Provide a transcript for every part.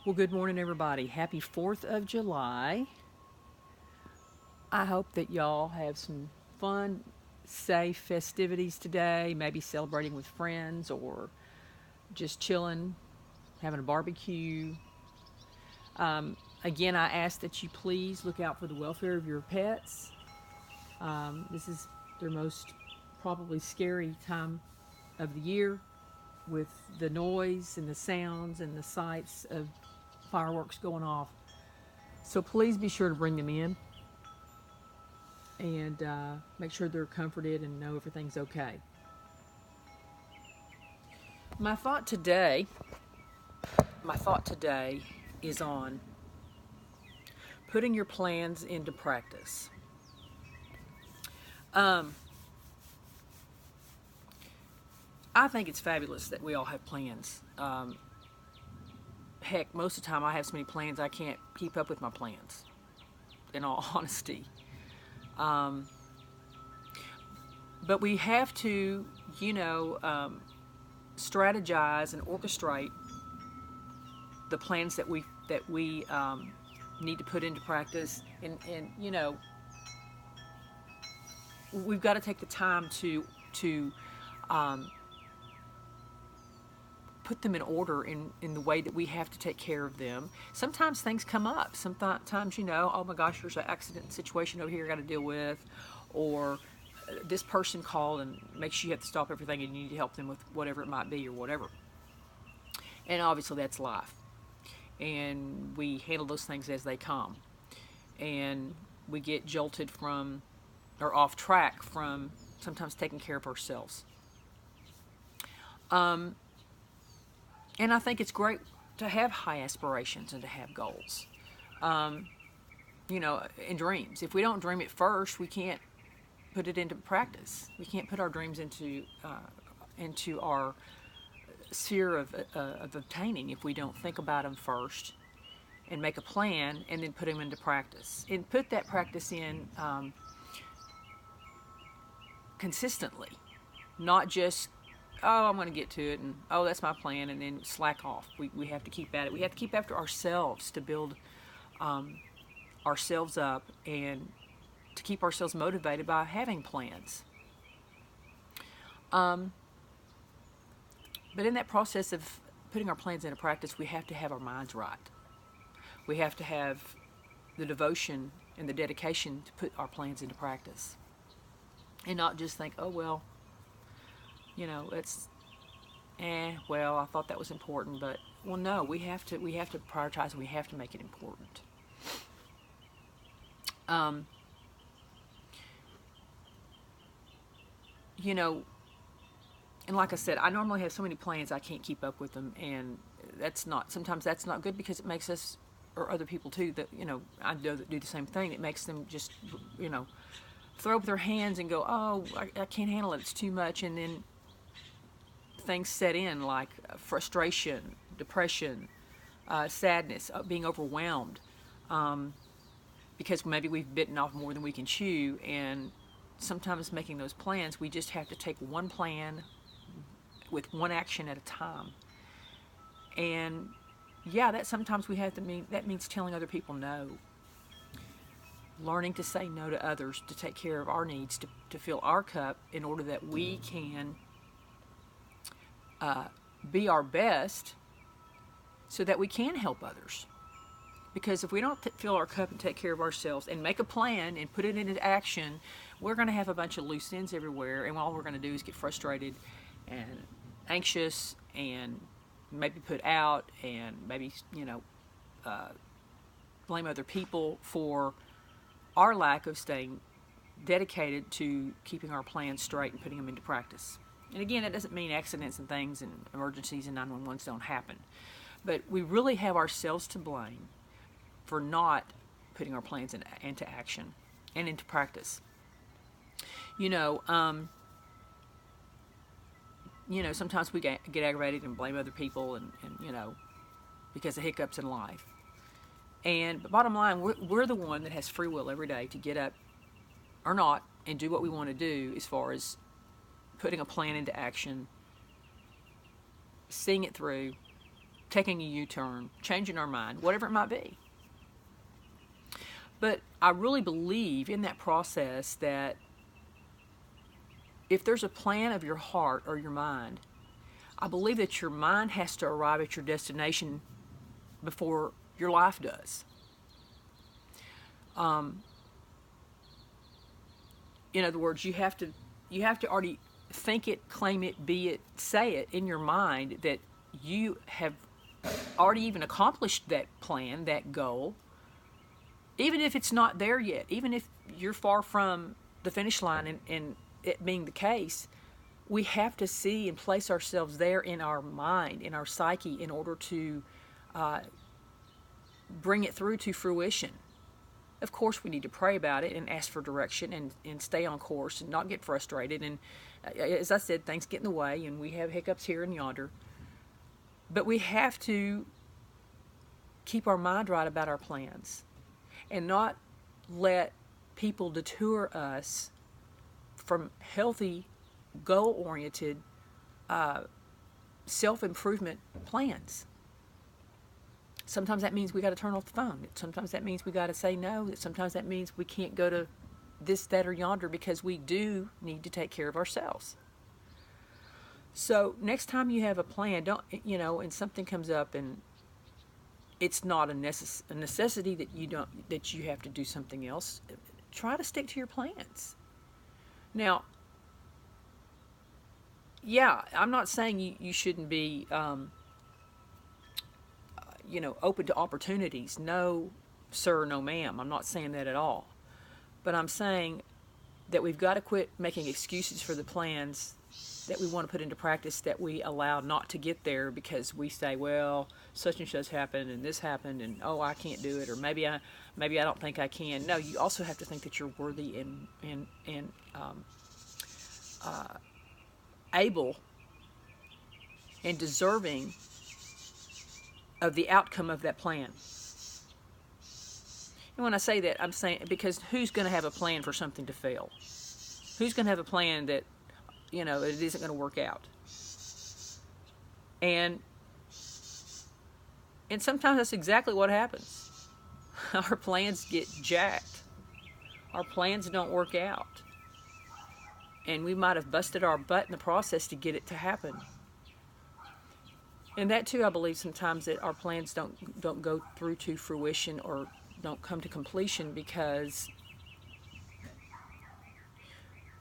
Well, good morning, everybody. Happy 4th of July. I hope that y'all have some fun, safe festivities today, maybe celebrating with friends or just chilling, having a barbecue. Again, I ask that you please look out for the welfare of your pets. This is their most probably scary time of the year with the noise and the sounds and the sights of fireworks going off. So please be sure to bring them in and make sure they're comforted and know everything's okay. My thought today, my thought today is on putting your plans into practice. Um, I think it's fabulous that we all have plans. Heck, most of the time I have so many plans I can't keep up with my plans, in all honesty. Um, but we have to, you know, strategize and orchestrate the plans that we need to put into practice, and you know, we've got to take the time to um, put them in order in the way that we have to take care of them. Sometimes things come up. Sometimes, you know, oh my gosh, there's an accident situation over here I got to deal with, or this person called and makes you have to stop everything and you need to help them with whatever it might be or whatever. And obviously that's life. And we handle those things as they come. And we get jolted from or off track from sometimes taking care of ourselves. Um, and I think it's great to have high aspirations and to have goals. Um, you know, and dreams. If we don't dream it first, we can't put it into practice. We can't put our dreams into our sphere of obtaining if we don't think about them first and make a plan and then put them into practice and put that practice in consistently, not just, oh, I'm going to get to it and oh, that's my plan, and then slack off. We have to keep at it. We have to keep after ourselves to build ourselves up and to keep ourselves motivated by having plans. Um, but in that process of putting our plans into practice, we have to have our minds right. We have to have the devotion and the dedication to put our plans into practice and not just think, oh, well, you know, it's, well, I thought that was important, but, well, no, we have to prioritize and we have to make it important. Um, you know, and like I said, I normally have so many plans I can't keep up with them, and sometimes that's not good because it makes us, or other people too, that, you know, I know that do the same thing. It makes them just, you know, throw up their hands and go, oh, I can't handle it, it's too much, and then things set in like frustration, depression, sadness, being overwhelmed, um, because maybe we've bitten off more than we can chew, and sometimes making those plans, we just have to take one plan with one action at a time. And yeah, that sometimes we have to mean that means telling other people no, learning to say no to others to take care of our needs, to fill our cup in order that we can be our best so that we can help others. Because if we don't fill our cup and take care of ourselves and make a plan and put it into action, we're going to have a bunch of loose ends everywhere, and all we're going to do is get frustrated and anxious and maybe put out and maybe, you know, blame other people for our lack of staying dedicated to keeping our plans straight and putting them into practice. And again, that doesn't mean accidents and things and emergencies and 911s don't happen. But we really have ourselves to blame for not putting our plans into action and into practice. You know, sometimes we get aggravated and blame other people, and you know, because of hiccups in life. And but bottom line, we're the one that has free will every day to get up or not and do what we want to do as far as putting a plan into action, seeing it through, taking a U-turn, changing our mind, whatever it might be. But I really believe in that process that if there's a plan of your heart or your mind, I believe that your mind has to arrive at your destination before your life does. In other words, you have to already think it, claim it, be it, say it in your mind that you have already even accomplished that plan, that goal, even if it's not there yet, even if you're far from the finish line and it being the case. We have to see and place ourselves there in our mind, in our psyche, in order to bring it through to fruition. Of course, we need to pray about it and ask for direction and stay on course and not get frustrated. And as I said, things get in the way and we have hiccups here and yonder. But we have to keep our mind right about our plans and not let people detour us from healthy, goal-oriented, self-improvement plans. Sometimes that means we got to turn off the phone. Sometimes that means we got to say no. Sometimes that means we can't go to this, that, or yonder because we do need to take care of ourselves. So next time you have a plan, and something comes up and it's not a necessity that you have to do something else, try to stick to your plans. Now, yeah, I'm not saying you shouldn't be, open to opportunities. No, sir, no, ma'am. I'm not saying that at all. But I'm saying that we've got to quit making excuses for the plans that we want to put into practice that we allow not to get there because we say, well, such and such happened and this happened and oh, I can't do it, or maybe I don't think I can. No, you also have to think that you're worthy and able and deserving of the outcome of that plan. And when I say that, I'm saying because who's going to have a plan for something to fail? Who's going to have a plan that, it isn't going to work out? And sometimes that's exactly what happens. Our plans get jacked. Our plans don't work out. And we might have busted our butt in the process to get it to happen. And that too, I believe sometimes that our plans don't go through to fruition or don't come to completion because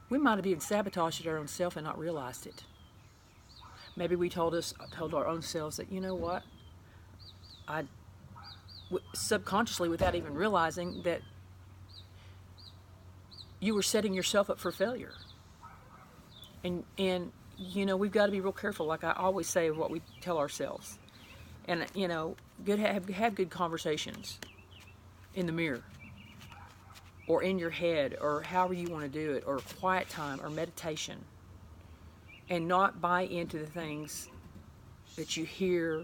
we might have even sabotaged our own self and not realized it. Maybe we told our own selves that, you know what, subconsciously, without even realizing that you were setting yourself up for failure. And we've got to be real careful, like I always say, of what we tell ourselves. And, have good conversations in the mirror or in your head or however you want to do it, or quiet time or meditation, and not buy into the things that you hear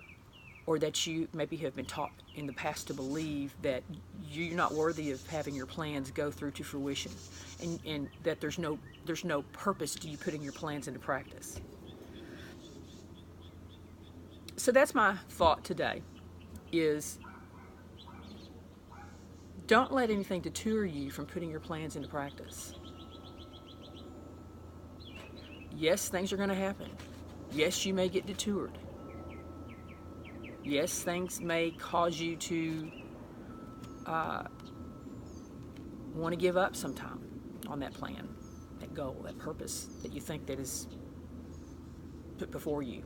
or that you maybe have been taught in the past to believe, that you're not worthy of having your plans go through to fruition, and that there's no purpose to you putting your plans into practice. So that's my thought today, is don't let anything deter you from putting your plans into practice. Yes, things are going to happen. Yes, you may get detoured. Yes, things may cause you to want to give up sometime on that plan, that goal, that purpose that you think that is put before you.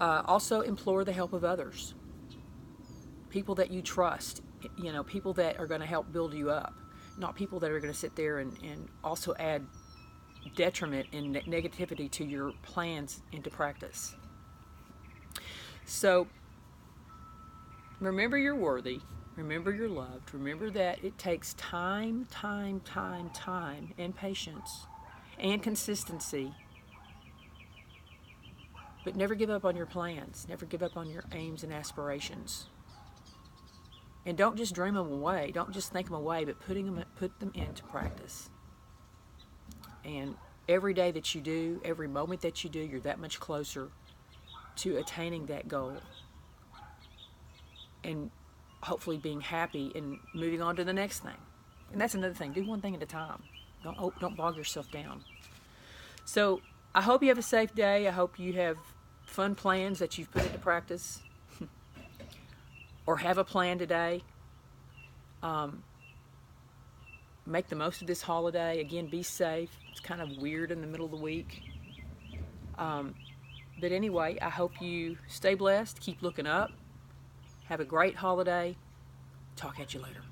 Also, implore the help of others. People that you trust, people that are going to help build you up, not people that are going to sit there and also add detriment and negativity to your plans into practice. So, remember you're worthy. Remember you're loved. Remember that it takes time, and patience, and consistency. But never give up on your plans. Never give up on your aims and aspirations. And don't just dream them away. Don't just think them away, but put them into practice. And every day that you do, every moment that you do, you're that much closer to attaining that goal and hopefully being happy and moving on to the next thing. And that's another thing. Do one thing at a time. Don't bog yourself down. So I hope you have a safe day. I hope you have fun plans that you've put into practice or have a plan today. Make the most of this holiday. Again, be safe. It's kind of weird in the middle of the week. But anyway, I hope you stay blessed. Keep looking up. Have a great holiday. Talk at you later.